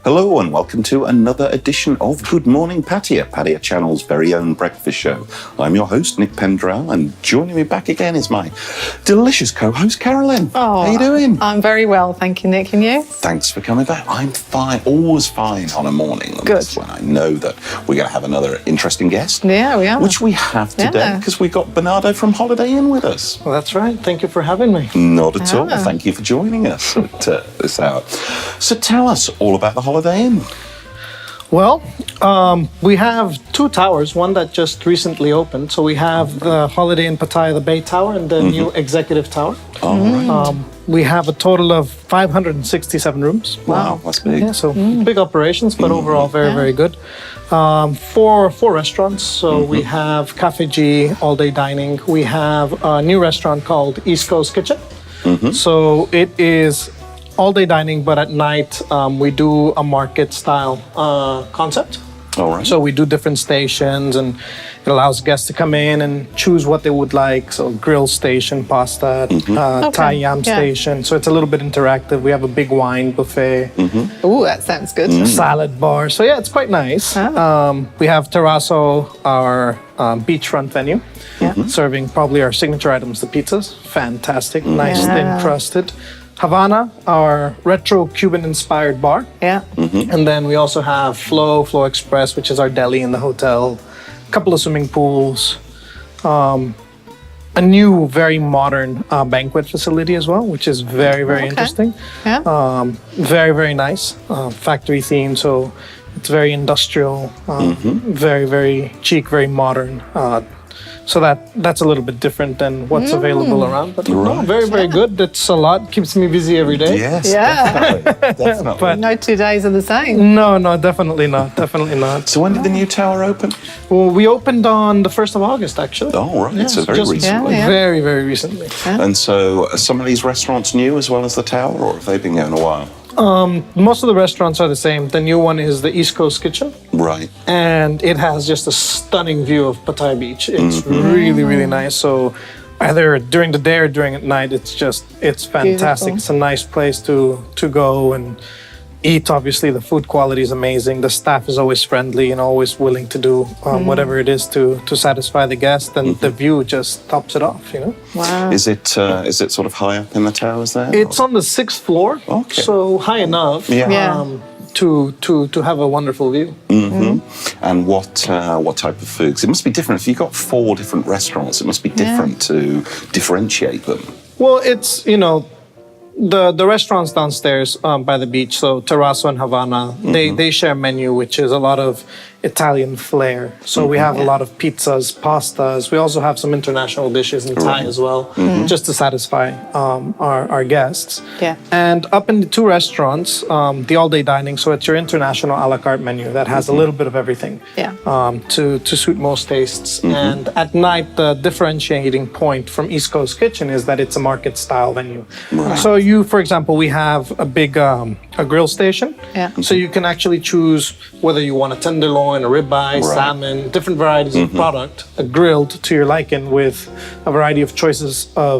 Hello and welcome to another edition of Good Morning Pattaya, Pattaya Channel's very own breakfast show. I'm your host, Nick Pendrell, and joining me back again is my delicious co-host, Carolyn. Oh, how you doing? I'm very well, thank you, Nick. And you? Thanks for coming back. I'm fine, always fine on a morning like Good. this when I know that we're going to have another interesting guest. Yeah, we are. Which we have today because we got Bernardo from Holiday Inn with us. Well, that's right. Thank you for having me. Not at all. Thank you for joining us at this hour. So tell us all about the Holiday Inn. Well, we have two towers, one that just recently opened. So we have the Holiday Inn Pattaya, the Bay Tower, and the new Executive Tower. All right. We have a total of 567 rooms. Wow, that's big. Yeah, so big operations, but overall very, very good. Four restaurants. So we have Cafe G, all-day dining. We have a new restaurant called East Coast Kitchen. So it is all-day dining, but at night we do a market-style concept. All right. So we do different stations, and it allows guests to come in and choose what they would like. So grill station, pasta, Thai yam station. So it's a little bit interactive. We have a big wine buffet, Oh, that sounds good. salad bar. So yeah, it's quite nice. We have Terrasso, our beachfront venue, serving probably our signature items, the pizzas. Fantastic, nice, thin crusted. Havana, our retro Cuban-inspired bar. Yeah. And then we also have Flow Express, which is our deli in the hotel. A couple of swimming pools. A new, very modern banquet facility as well, which is very, very interesting. Yeah. Very, very nice. Factory theme, so it's very industrial. Very, very chic, very modern. So that's a little bit different than what's available around. But no, very, very good. It's a lot. Keeps me busy every day. Yes, Yeah. definitely. But No 2 days are the same. no, definitely not. Definitely not. So when did the new tower open? Well, we opened on the 1st of August, actually. Oh, right. So very just recently. Yeah. Very, very recently. And so are some of these restaurants new as well as the tower, or have they been going a while? Most of the restaurants are the same. The new one is the East Coast Kitchen, Right. and it has just a stunning view of Pattaya Beach. It's really, really nice. So either during the day or during at night, it's fantastic. Beautiful. It's a nice place to go and eat. Obviously, the food quality is amazing. The staff is always friendly and always willing to do whatever it is to satisfy the guest, and the view just tops it off. Wow. Is it sort of high up in the towers there? It's on the 6th floor, Okay. so high enough Yeah. to have a wonderful view. And what type of food? 'Cause it must be different. If you've got 4 different restaurants, it must be different to differentiate them. Well, it's, the restaurants downstairs by the beach, so Terrasso and Havana, they share a menu, which is a lot of Italian flair. So we have a lot of pizzas, pastas. We also have some international dishes in Thai as well, just to satisfy our guests. Yeah. And up in the 2 restaurants, the all-day dining, so it's your international a la carte menu that has a little bit of everything Yeah. to suit most tastes. And at night, the differentiating point from East Coast Kitchen is that it's a market-style venue. So for example, we have a big a grill station. Yeah. So you can actually choose whether you want a tenderloin, a ribeye, salmon, different varieties of product, grilled to your liking with a variety of choices of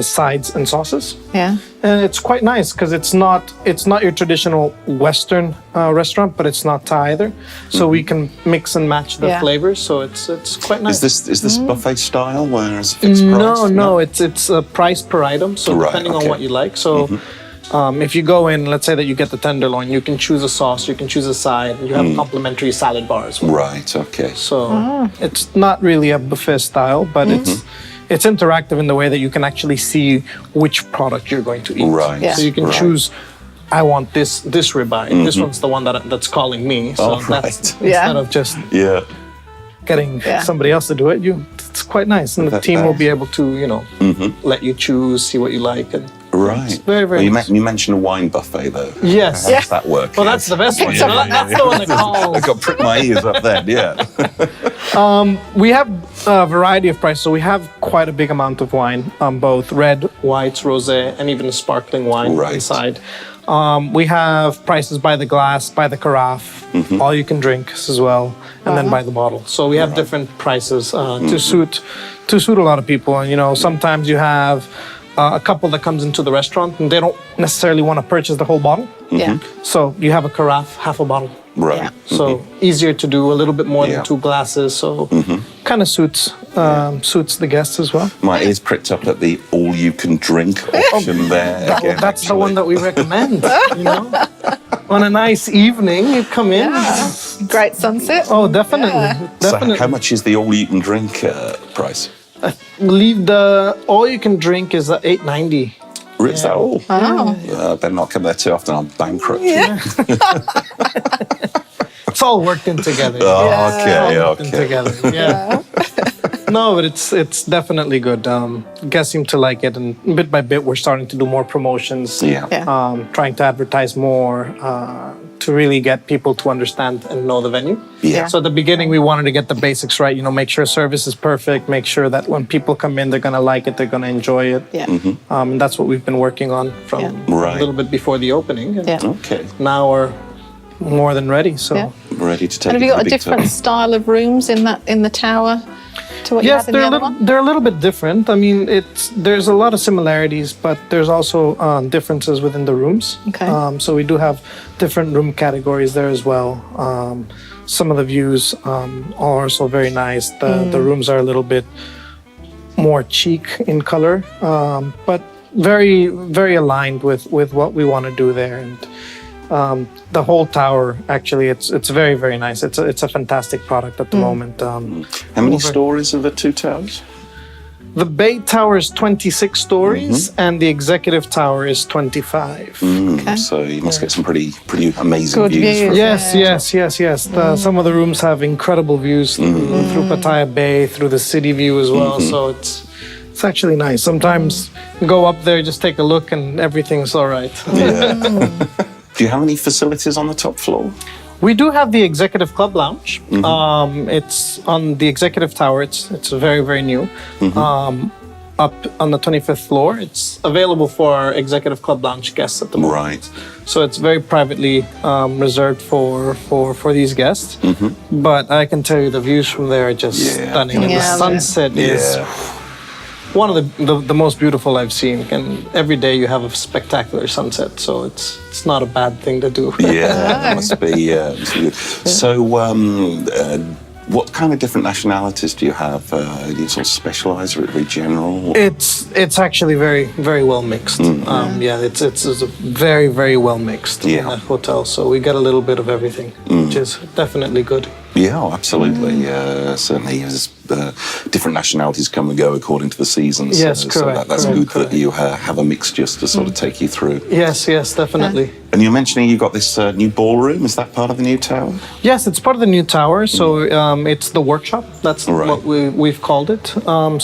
sides and sauces. Yeah. And it's quite nice because it's not your traditional Western restaurant, but it's not Thai either. So we can mix and match the flavors. So it's quite nice. Is this buffet style where it's fixed price? No, it's a price per item. So depending on what you like. So if you go in, let's say that you get the tenderloin, you can choose a sauce, you can choose a side, and you have a complimentary salad bar as well. Right. Okay. So it's not really a buffet style, but it's interactive in the way that you can actually see which product you're going to eat. Right. Yeah. So you can choose, I want this ribeye. This one's the one that's calling me. So that's instead of just getting somebody else to do it, it's quite nice. And the team will be able to, let you choose, see what you like. And Right. it's very, very nice. You mentioned a wine buffet, though. Yes. How does that work? Well, that's the best one. That's the one that calls. I got to prick my ears up then, We have a variety of prices. So we have quite a big amount of wine, both red, whites, rosé, and even a sparkling wine inside. We have prices by the glass, by the carafe, all you can drink as well, and then by the bottle. So we have different prices to suit a lot of people. And sometimes you have a couple that comes into the restaurant and they don't necessarily want to purchase the whole bottle. Yeah. So you have a carafe, half a bottle. Right. Yeah. So easier to do, a little bit more Yeah. than 2 glasses. So kind of suits the guests as well. My ears pricked up at the all-you-can-drink option there. Again, That's the one that we recommend. You know, on a nice evening, you come in. Great sunset. Oh, definitely, Yeah. definitely. So how much is the all-you-can-drink price? Leave the all you can drink is $8.90. Is that all? Oh. Better not come there too often. I'm bankrupt. It's all worked in together. Oh, okay, All worked in okay. together. Yeah. No, but it's definitely good. Guests seem to like it, and bit by bit, we're starting to do more promotions. Yeah. Yeah. Trying to advertise more to really get people to understand and know the venue. Yeah. So at the beginning, we wanted to get the basics right. You know, make sure service is perfect. Make sure that when people come in, they're gonna like it. They're gonna enjoy it. Yeah. And that's what we've been working on from Yeah. Right. a little bit before the opening. And Yeah. Okay. now we're more than ready. So. Yeah. Ready to take And have it you to got the a big different time. style of rooms in the tower to what you Yes, had in the they're a other little, one? they're a little bit different. I mean, there's a lot of similarities, but there's also differences within the rooms. Okay. So we do have different room categories there as well. Some of the views are also very nice. The rooms are a little bit more cheek in color, but very, very aligned with what we want to do there. And the whole tower, actually, it's very, very nice. It's a fantastic product at the moment. How many stories are the 2 towers? The Bay Tower is 26 stories, and the Executive Tower is 25. Okay. So you must get some pretty amazing Good views. views. from- Yes. Some of the rooms have incredible views through Pattaya Bay, through the city view as well. So it's actually nice. Sometimes you go up there, just take a look, and everything's all right. Yeah. Do you have any facilities on the top floor? We do have the Executive Club Lounge. It's on the Executive Tower. It's very, very new. Up on the 25th floor. It's available for our Executive Club Lounge guests at the moment. Right. So it's very privately reserved for these guests. But I can tell you the views from there are just Yeah. stunning. And Yeah, the sunset is Yeah. one of the most beautiful I've seen. And every day you have a spectacular sunset. So it's not a bad thing to do. Yeah, it must be. Must be good. So, what kind of different nationalities do you have? Do you sort of specialise, or very general? It's actually very, very well mixed. It's very, very well mixed in that hotel. So we get a little bit of everything, which is definitely good. Yeah, absolutely. Certainly, there's different nationalities come and go according to the seasons. Yes, so correct, that's correct, good correct. that you have a mix just to sort of take you through. Yes, definitely. And you're mentioning you got this new ballroom. Is that part of the new tower? Yes, it's part of the new tower. So it's the workshop. That's Right. what we've called it.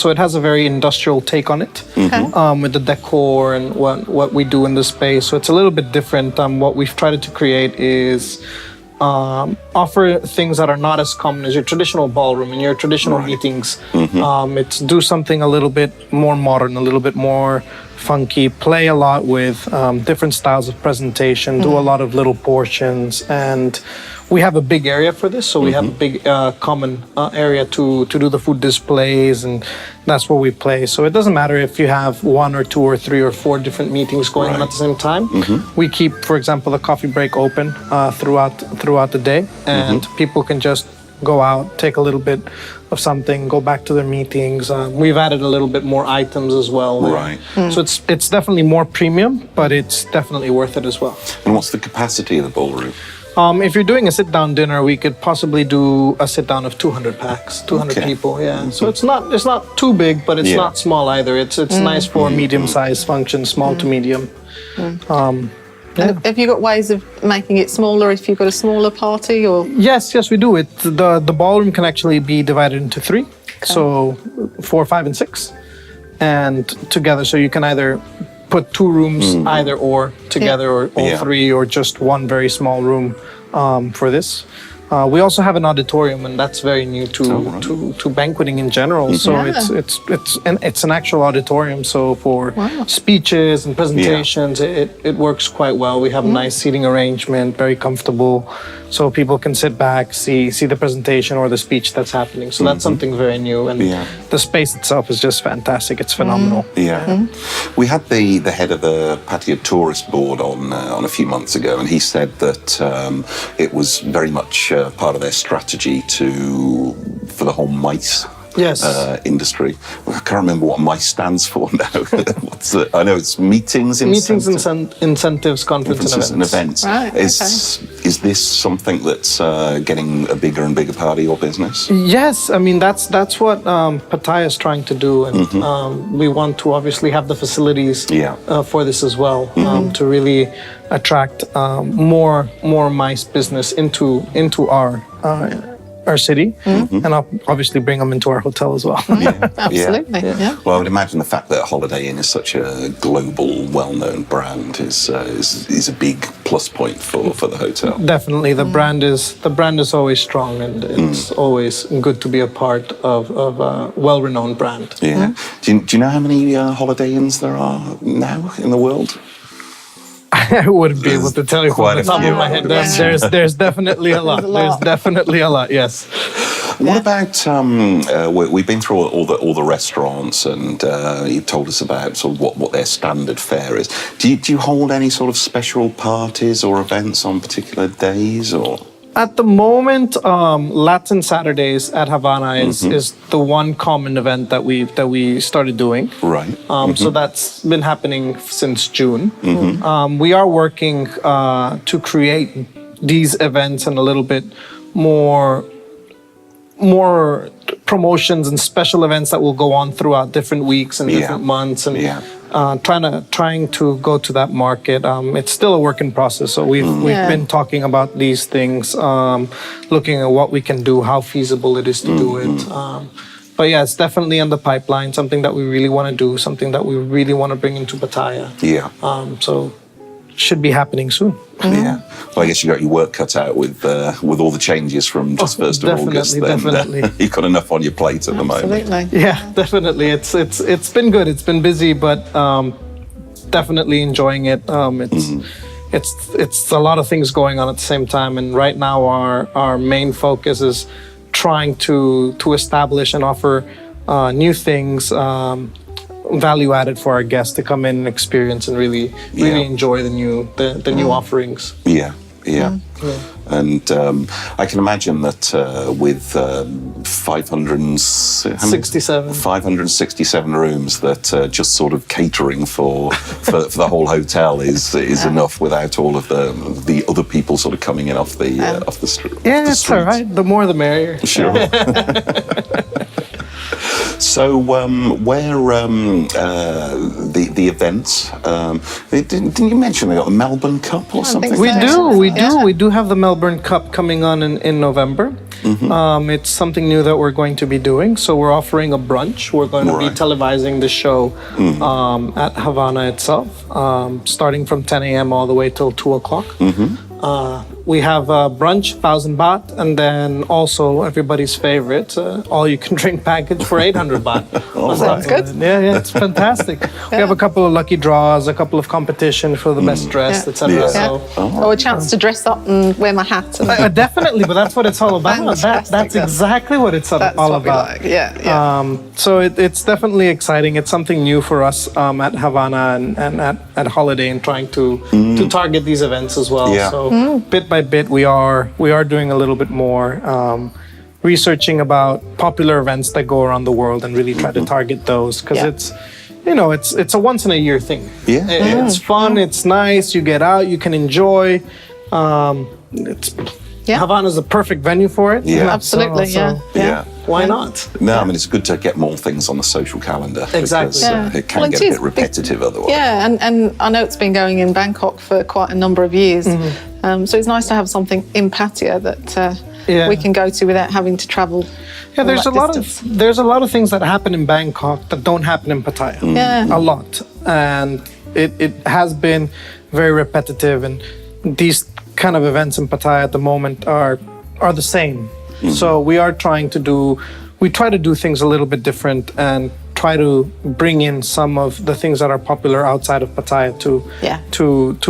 So it has a very industrial take on it, with the decor and what we do in the space. So it's a little bit different. What we've tried to create is offer things that are not as common as your traditional ballroom and your traditional meetings. It's do something a little bit more modern, a little bit more funky, play a lot with different styles of presentation, do a lot of little portions, and we have a big area for this. So we have a big common area to do the food displays, and that's where we play. So it doesn't matter if you have 1 or 2 or 3 or 4 different meetings going on at the same time. We keep, for example, the coffee break open throughout the day, and people can just go out, take a little bit of something, go back to their meetings. We've added a little bit more items as well. Right. So it's definitely more premium, but it's definitely worth it as well. And what's the capacity of the ballroom? If you're doing a sit-down dinner, we could possibly do a sit-down of 200 packs, 200 Okay. people. Yeah. So it's not too big, but it's not small either. It's nice for medium-sized functions, small to medium. Have you got ways of making it smaller if you've got a smaller party, or? Yes, we do. The ballroom can actually be divided into 3, so 4, 5, and 6, and together. So you can either put 2 rooms either or together, or all 3, or just one very small room for this. We also have an auditorium, and that's very new to banqueting in general. So it's an actual auditorium. So for speeches and presentations, it works quite well. We have a nice seating arrangement, very comfortable, so people can sit back, see the presentation or the speech that's happening. So that's something very new, and the space itself is just fantastic. It's phenomenal. We had the head of the Pattaya Tourist Board on a few months ago, and he said that it was very much part of their strategy for the whole MICE industry. I can't remember what MICE stands for now. I know it's meetings, incentives, conferences, and events. Right, Is this something that's getting a bigger and bigger part of your business? Yes, I mean that's what Pattaya is trying to do, and we want to obviously have the facilities for this as well, to really attract more MICE business into our city, and obviously bring them into our hotel as well. Absolutely. Yeah. Well, I would imagine the fact that Holiday Inn is such a global, well-known brand is a big plus point for the hotel. Definitely, the brand is always strong, and it's always good to be a part of a well-renowned brand. Yeah. Do you know how many Holiday Inns there are now in the world? I wouldn't be able to tell you from the top of my head. There's definitely a lot. There's definitely a lot. Yes. What about we've been through all the restaurants, and you told us about sort of what their standard fare is. Do you hold any sort of special parties or events on particular days, or? At the moment, Latin Saturdays at Havana is the one common event that we started doing. Right. So that's been happening since June. We are working to create these events and a little bit more promotions and special events that will go on throughout different weeks and different months, and trying to go to that market. It's still a work in process, so we've been talking about these things, looking at what we can do, how feasible it is to do it. But yeah, it's definitely in the pipeline, something that we really want to do, something that we really want to bring into Pattaya. So should be happening soon. Yeah. Well, I guess you got your work cut out with all the changes from just 1st of August. Definitely. You've got enough on your plate at the moment. Absolutely. Yeah, definitely. It's been good. It's been busy, but definitely enjoying it. It's a lot of things going on at the same time, and right now our main focus is trying to establish and offer new things. Value added for our guests to come in and experience and really enjoy the new offerings. And I can imagine that with 567 rooms, that just sort of catering for the whole hotel is enough without all of the other people sort of coming in off the street. Yeah, it's all right. The more the merrier. Sure. So, where the events? Didn't you mention they got the Melbourne Cup or something? We do have the Melbourne Cup coming on in November. It's something new that we're going to be doing. So we're offering a brunch. We're going to be televising the show at Havana itself, starting from 10 a.m. all the way till 2 o'clock. We have a brunch, 1,000 baht, and then also everybody's favorite, all-you-can-drink package for 800 baht. Sounds good. Yeah, it's fantastic. We have a couple of lucky draws, a couple of competition for the best dressed, etc. So, or a chance to dress up and wear my hat. Definitely, but that's what it's all about. That's exactly what it's all about. So it's definitely exciting. It's something new for us at Havana and at Holiday, and trying to target these events as well. So bit by bit, we are doing a little bit more researching about popular events that go around the world and really try to target those, because it's a once in a year thing. It's fun, it's nice, you get out, you can enjoy. Havana's a perfect venue for it. Absolutely. Why not? No, I mean, it's good to get more things on the social calendar. Exactly. Because it can get a bit repetitive otherwise. And I know it's been going in Bangkok for quite a number of years. So it's nice to have something in Pattaya that we can go to without having to travel. Yeah, there's a lot of things that happen in Bangkok that don't happen in Pattaya. A lot. And it has been very repetitive, and these kind of events in Pattaya at the moment are are the same. So we try to do things a little bit different and try to bring in some of the things that are popular outside of Pattaya to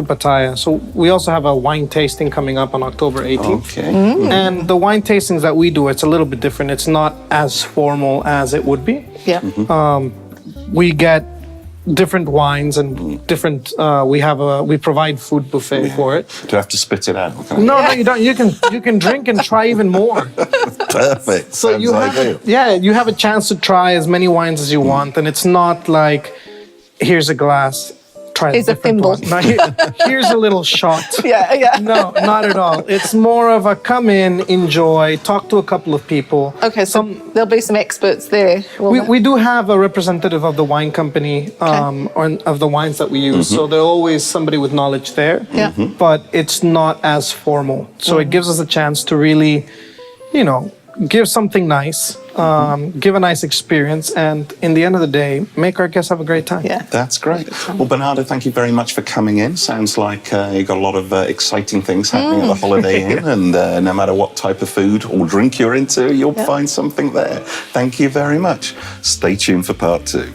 Pattaya. So we also have a wine tasting coming up on October 18th. Okay. And the wine tastings that we do, it's a little bit different. It's not as formal as it would be. Yeah. We get different wines and different. We provide food buffet for it. Do I have to spit it out? No, you don't. You can drink and try even more. Perfect. So you have a chance to try as many wines as you want, and it's not like here's a glass. Try Here's a thimble. No, here's a little shot. Yeah. No, not at all. It's more of a come in, enjoy, talk to a couple of people. Okay, so there'll be some experts there. We do have a representative of the wine company or of the wines that we use. So there's always somebody with knowledge there. Yeah. But it's not as formal. So it gives us a chance to really, give something nice, give a nice experience, and in the end of the day, make our guests have a great time. Yeah. That's great. Well, Bernardo, thank you very much for coming in. Sounds like you got a lot of exciting things happening at the Holiday Inn, and no matter what type of food or drink you're into, you'll find something there. Thank you very much. Stay tuned for part 2.